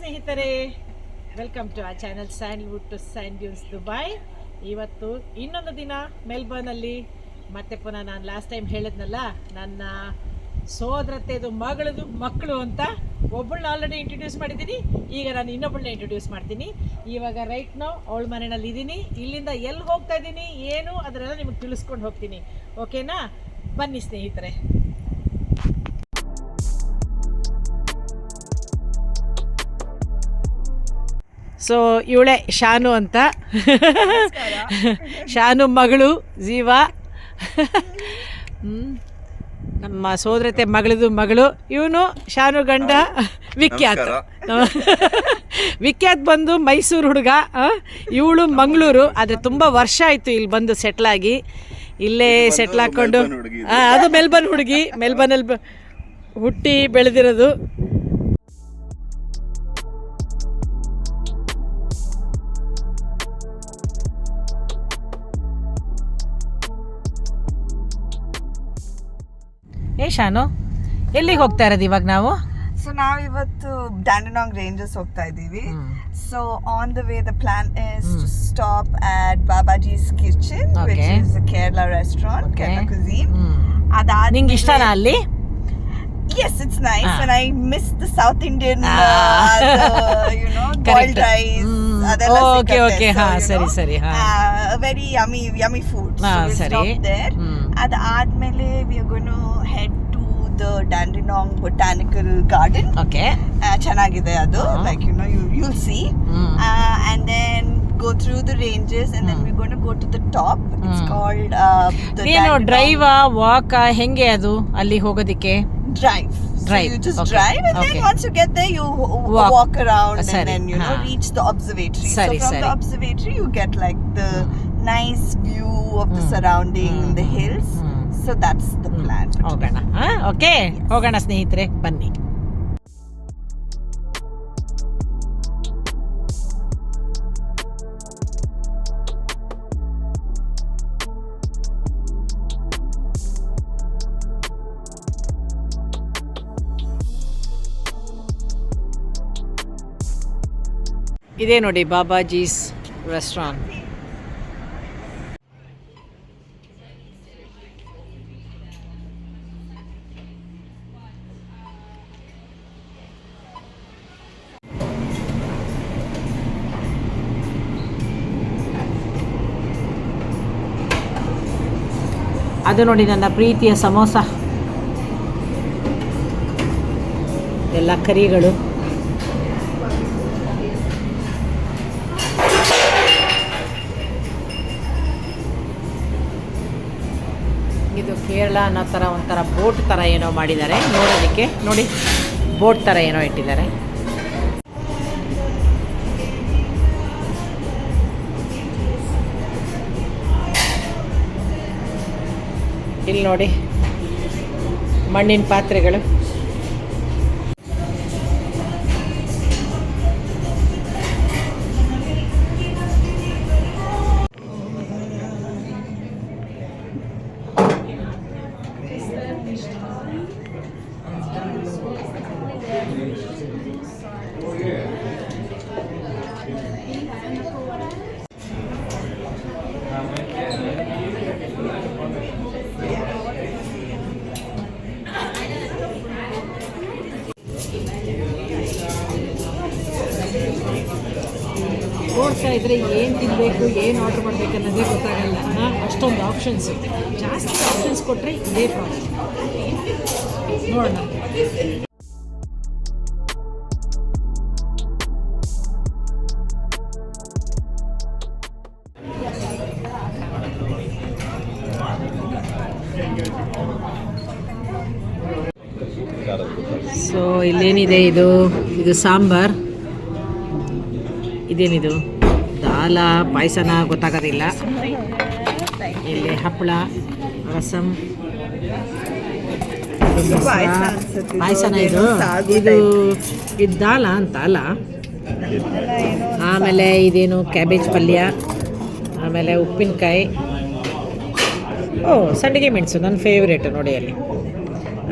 ಸ್ನೇಹಿತರೆ, welcome to ಆ channel Sandalwood to sand dunes Dubai. ಇವತ್ತು ಇನ್ನೊಂದು ದಿನ ಮೆಲ್ಬರ್ನಲ್ಲಿ. ಮತ್ತೆ ಪುನಃ ನಾನು ಲಾಸ್ಟ್ ಟೈಮ್ ಹೇಳಿದ್ನಲ್ಲ, ನನ್ನ ಸೋದರತೆದು ಮಗಳದು ಮಕ್ಕಳು ಅಂತ ಒಬ್ಬಳನ್ನ ಆಲ್ರೆಡಿ ಇಂಟ್ರೊಡ್ಯೂಸ್ ಮಾಡಿದ್ದೀನಿ. ಈಗ ನಾನು ಇನ್ನೊಬ್ಬಳನ್ನ ಇಂಟ್ರೊಡ್ಯೂಸ್ ಮಾಡ್ತೀನಿ. ಇವಾಗ ರೈಟ್ ನೋ ಅವಳ ಮನೆಯಲ್ಲಿ ಇದ್ದೀನಿ. ಇಲ್ಲಿಂದ ಎಲ್ಲಿ ಹೋಗ್ತಾ ಇದ್ದೀನಿ ಏನು ಅದನ್ನೆಲ್ಲ ನಿಮಗೆ ತಿಳಿಸ್ಕೊಂಡು ಹೋಗ್ತೀನಿ. ಓಕೆನಾ? ಬನ್ನಿ ಸ್ನೇಹಿತರೆ. ಸೊ ಇವಳೆ ಶಾನು ಅಂತ, ಶಾನು ಮಗಳು ಜೀವ. ನಮ್ಮ ಸೋದರತೆ ಮಗಳದು ಮಗಳು. ಇವನು ಶಾನು ಗಂಡ ವಿಖ್ಯಾತ್. ವಿಖ್ಯಾತ್ ಬಂದು ಮೈಸೂರು ಹುಡುಗ, ಇವಳು ಮಂಗಳೂರು. ಆದರೆ ತುಂಬ ವರ್ಷ ಆಯಿತು ಇಲ್ಲಿ ಬಂದು ಸೆಟ್ಲಾಗಿ. ಇಲ್ಲೇ ಸೆಟ್ಲ್ ಹಾಕ್ಕೊಂಡು, ಅದು ಮೆಲ್ಬರ್ನ್ ಹುಡುಗಿ, ಮೆಲ್ಬರ್ನಲ್ಲಿ ಹುಟ್ಟಿ ಬೆಳೆದಿರೋದು. ಶಾನು, ಎಲ್ಲಿಗೆ ಹೋಗ್ತಾ ಇರೋದು ಇವಾಗ ನಾವು? ಸೊ ನಾವಿವತ್ತು ಡ್ಯಾಂಡನಾಂಗ್ ರೇಂಜಸ್ ಹೋಗ್ತಾ ಇದ್ದೀವಿ. So on the way the plan is to stop at Babaji's kitchen, which is a Kerala restaurant, Kerala cuisine. ಅದಾದ ನಿಂಗೆ ಇಷ್ಟನಾ ಅಲ್ಲಿ? Yes, it's nice. And I miss the South Indian, you know, boiled rice. Okay. Ha, sari. Very yummy food. So we'll stop there. ಅದಾದ್ಮೇಲೆ we are going to head to the Dandenong Botanical Garden. Okay. ಚೆನ್ನಾಗಿದೆ ಅದು. Like, you know, you'll see. And then go through the ranges, and then we're going to go to the top. It's called the ಏನು drive walk ಹೆಂಗೆ ಅದು ಅಲ್ಲಿ ಹೋಗೋದಕ್ಕೆ? Drive. So you just drive, and then once you get there, you walk around, and then you know reach the observatory. So from the observatory, you get like the nice view of the surrounding, the hills. So that's the plan. ಹೋಗೋಣ. Okay, ಹೋಗೋಣ ಸ್ನೇಹಿತರೆ, ಬನ್ನಿ. ಇದೇ ನೋಡಿ ಬಾಬಾಜೀಸ್ restaurant. ಅದು ನೋಡಿ ನನ್ನ ಪ್ರೀತಿಯ ಸಮೋಸ, ಎಲ್ಲ ಕರಿಗಳು. ಇದು ಕೇರಳ ಅನ್ನೋ ಥರ ಒಂಥರ ಬೋಟ್ ಥರ ಏನೋ ಮಾಡಿದ್ದಾರೆ ನೋಡೋದಕ್ಕೆ. ನೋಡಿ, ಬೋಟ್ ಥರ ಏನೋ ಇಟ್ಟಿದ್ದಾರೆ. ಇಲ್ಲಿ ನೋಡಿ ಮಣ್ಣಿನ ಪಾತ್ರೆಗಳು. ನೋಡ್ತಾ ಇದ್ರೆ ಏನು ತಿನ್ನಬೇಕು, ಏನು ಆರ್ಡರ್ ಮಾಡಬೇಕು ಅನ್ನೋದೇ ಗೊತ್ತಾಗಲ್ಲ. ಅಷ್ಟೊಂದು ಆಪ್ಷನ್ಸ್, ಜಾಸ್ತಿ ಆಪ್ಷನ್ಸ್ ಕೊಟ್ಟರೆ ಇದೇ ಪ್ರಾಬ್ಲಮ್. ನೋಡೋಣ. ಸೊ ಇಲ್ಲೇನಿದೆ, ಇದು ಸಾಂಬಾರ್. ಇದೇನಿದು ದಾಲ ಪಾಯಸನ ಗೊತ್ತಾಗೋದಿಲ್ಲ. ಇಲ್ಲಿ ಹಪ್ಪಳ, ರಸಮ್, ಪಾಯಸನ. ಇದು ದಾಲ ಅಂತ ಅಲ್ಲ. ಆಮೇಲೆ ಇದೇನು ಕ್ಯಾಬೇಜ್ ಪಲ್ಯ, ಆಮೇಲೆ ಉಪ್ಪಿನಕಾಯಿ, ಸಂಡಿಗೆ ಮೆಣಸು ನನ್ನ ಫೇವ್ರೇಟು ನೋಡಿ ಅಲ್ಲಿ.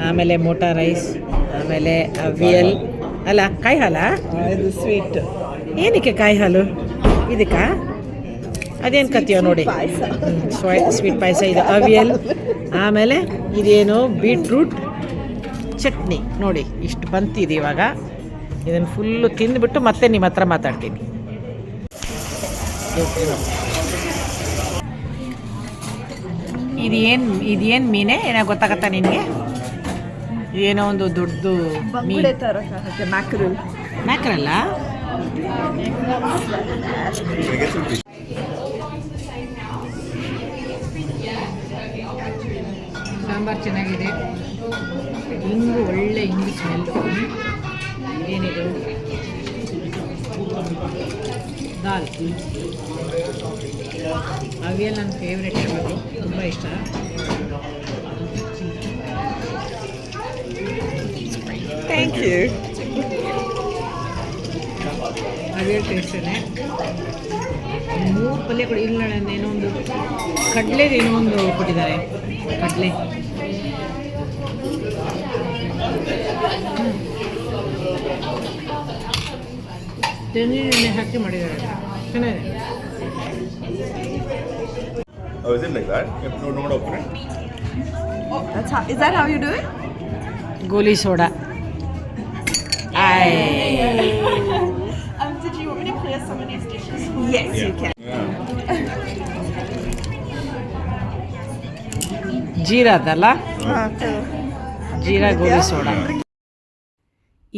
ಆಮೇಲೆ ಮೋಟಾ ರೈಸ್, ಆಮೇಲೆ ಅವಿಯಲ್, ಅಲ್ಲ ಕಾಯಿ ಹಾಲಾ? ಇದು ಸ್ವೀಟ್ ಏನಕ್ಕೆ ಕಾಯಿ ಹಾಲು ಇದಕ್ಕಾ? ಅದೇನು ಕತ್ತೀವ ನೋಡಿ. ಸ್ವೀಟ್ ಪಾಯಸ, ಇದು ಅವಿಯಲ್, ಆಮೇಲೆ ಇದೇನು ಬೀಟ್ರೂಟ್ ಚಟ್ನಿ ನೋಡಿ. ಇಷ್ಟು ಬಂತಿದೆ ಇವಾಗ. ಇದನ್ನು ಫುಲ್ಲು ತಿಂದುಬಿಟ್ಟು ಮತ್ತೆ ನಿಮ್ಮ ಹತ್ರ ಮಾತಾಡ್ತೀನಿ. ಇದೇನು ಮೀನೇ ಏನೋ ಗೊತ್ತಾಗತ್ತಾ ನಿನಗೆ? ಏನೋ ಒಂದು ದೊಡ್ಡದು ಬಂಗುಡೆ ಥರ ಕಾಣುತ್ತೆ. ಮ್ಯಾಕ್ರಲ್. ಮ್ಯಾಕ್ರಲ್ಲ? ಸಾಂಬಾರು ಚೆನ್ನಾಗಿದೆ. ಹಿಂಗು ಒಳ್ಳೆ ಹಿಂಗು ಸ್ಮೆಲ್ಲು. ಏನಿದು? ದಾಲ್. ಅವಿಯಲ್ ನನ್ನ ಫೇವ್ರೆಟ್ ಯಾವಾಗಲೂ, ತುಂಬ ಇಷ್ಟ. Thank you. ಅವಿಯಲ್ ಟೇಸ್ಟೇ. 3 ಪಲ್ಯ ಕೊಡಿ. ಇಲ್ಲ ಏನೋ ಒಂದು ಕಡಲೆದು ಏನೋ ಒಂದು ಕೊಟ್ಟಿದ್ದಾರೆ. ಕಡಲೆ ತೆಂಗಿನೆಣ್ಣೆ ಹಾಕಿ ಮಾಡಿದ್ದಾರೆ. ಚೆನ್ನಾಗಿದೆ. Oh, is it like that? You have to not open it. Is that how you do it? ಗೋಲಿ soda. Did you want me to clear some of these dishes? Yes, you can. ಜೀರಾದಲ್ಲ? Jeera goli soda.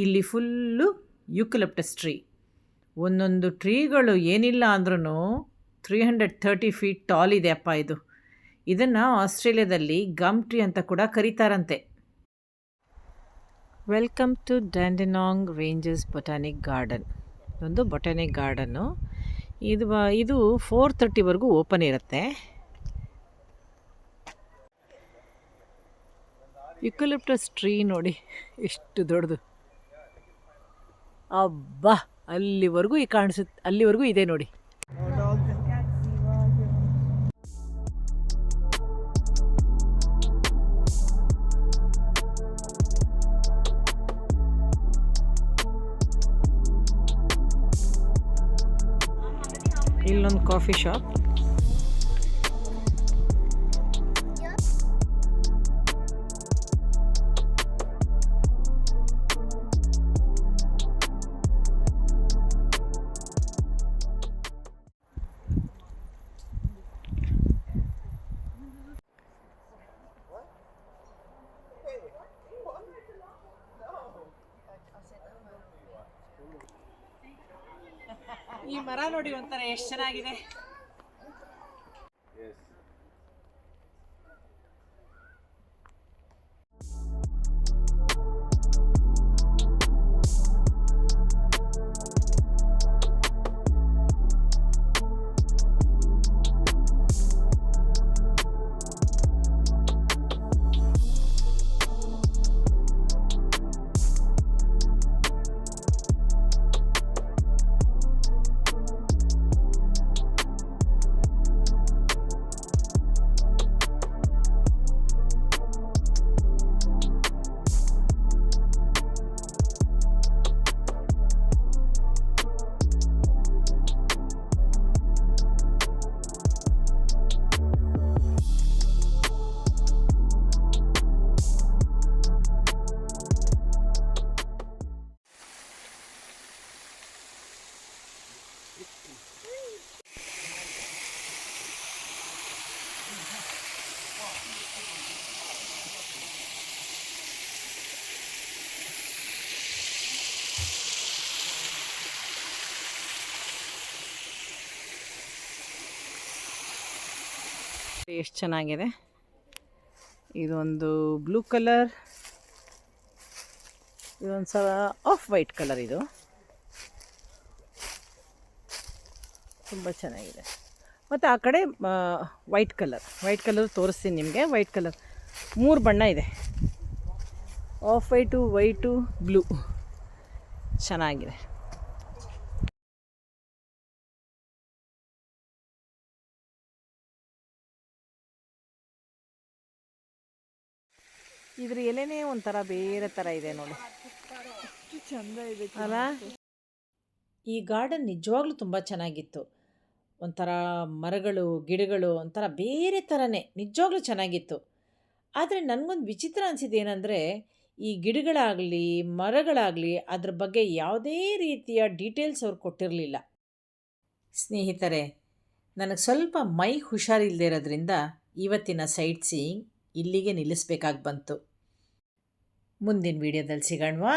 ಇಲ್ಲಿ full eucalyptus tree. ಒಂದೊಂದು ಟ್ರೀಗಳು ಏನಿಲ್ಲ ಅಂದ್ರೂ 330 feet tall ಇದೆ ಅಪ್ಪ ಇದು. ಇದನ್ನು ಆಸ್ಟ್ರೇಲಿಯಾದಲ್ಲಿ ಗಮ್ ಟ್ರೀ ಅಂತ ಕೂಡ ಕರೀತಾರಂತೆ. Welcome to Dandenong Ranges botanic garden. ಇದೊಂದು ಬೊಟಾನಿಕ್ ಗಾರ್ಡನ್ನು. ಇದು 4:30ವರೆಗೂ ಓಪನ್ ಇರುತ್ತೆ. ಯುಕಲಿಪ್ಟಸ್ ಟ್ರೀ ನೋಡಿ ಎಷ್ಟು ದೊಡ್ಡದು. ಅಬ್ಬಾ, ಅಲ್ಲಿವರೆಗೂ ಕಾಣಿಸುತ್ತೆ. ಅಲ್ಲಿವರೆಗೂ ಇದೆ ನೋಡಿ. ಇಲ್ಲೊಂದು ಕಾಫಿ ಶಾಪ್. ಈ ಮರ ನೋಡಿ ಒಂಥರ ಎಷ್ಟು ಚೆನ್ನಾಗಿದೆ. ಎಷ್ಟು ಚೆನ್ನಾಗಿದೆ. ಇದೊಂದು ಬ್ಲೂ ಕಲರ್, ಇದೊಂದು ಸಲ ಆಫ್ ವೈಟ್ ಕಲರ್. ಇದು ತುಂಬ ಚೆನ್ನಾಗಿದೆ. ಮತ್ತು ಆ ಕಡೆ ವೈಟ್ ಕಲರ್ ತೋರಿಸ್ತೀನಿ ನಿಮಗೆ. ವೈಟ್ ಕಲರ್ 3 ಬಣ್ಣ ಇದೆ. Of white, white, blue. ಚೆನ್ನಾಗಿದೆ. ಇದ್ರ ಎಲೆನೇ ಒಂಥರ ಬೇರೆ ಥರ ಇದೆ ನೋಡಿ. ಚಂದ ಇದೆ ಅಲ್ಲ? ಈ ಗಾರ್ಡನ್ ನಿಜವಾಗ್ಲೂ ತುಂಬ ಚೆನ್ನಾಗಿತ್ತು. ಒಂಥರ ಮರಗಳು, ಗಿಡಗಳು ಒಂಥರ ಬೇರೆ ಥರನೇ ನಿಜವಾಗ್ಲೂ ಚೆನ್ನಾಗಿತ್ತು. ಆದರೆ ನನಗೊಂದು ವಿಚಿತ್ರ ಅನಿಸಿದ್ದೇನೆಂದರೆ, ಈ ಗಿಡಗಳಾಗಲಿ ಮರಗಳಾಗಲಿ ಅದ್ರ ಬಗ್ಗೆ ಯಾವುದೇ ರೀತಿಯ ಡೀಟೇಲ್ಸ್ ಅವ್ರು ಕೊಟ್ಟಿರಲಿಲ್ಲ. ಸ್ನೇಹಿತರೆ, ನನಗೆ ಸ್ವಲ್ಪ ಮೈ ಹುಷಾರಿಲ್ಲದೆ ಇರೋದ್ರಿಂದ ಇವತ್ತಿನ ಸೈಟ್ ಸೀಯಿಂಗ್ ಇಲ್ಲಿಗೆ ನಿಲ್ಲಿಸ್ಬೇಕಾಗಿ ಬಂತು. ಮುಂದಿನ ವಿಡಿಯೋದಲ್ಲಿ ಸಿಗೋಣವಾ?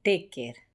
Take care.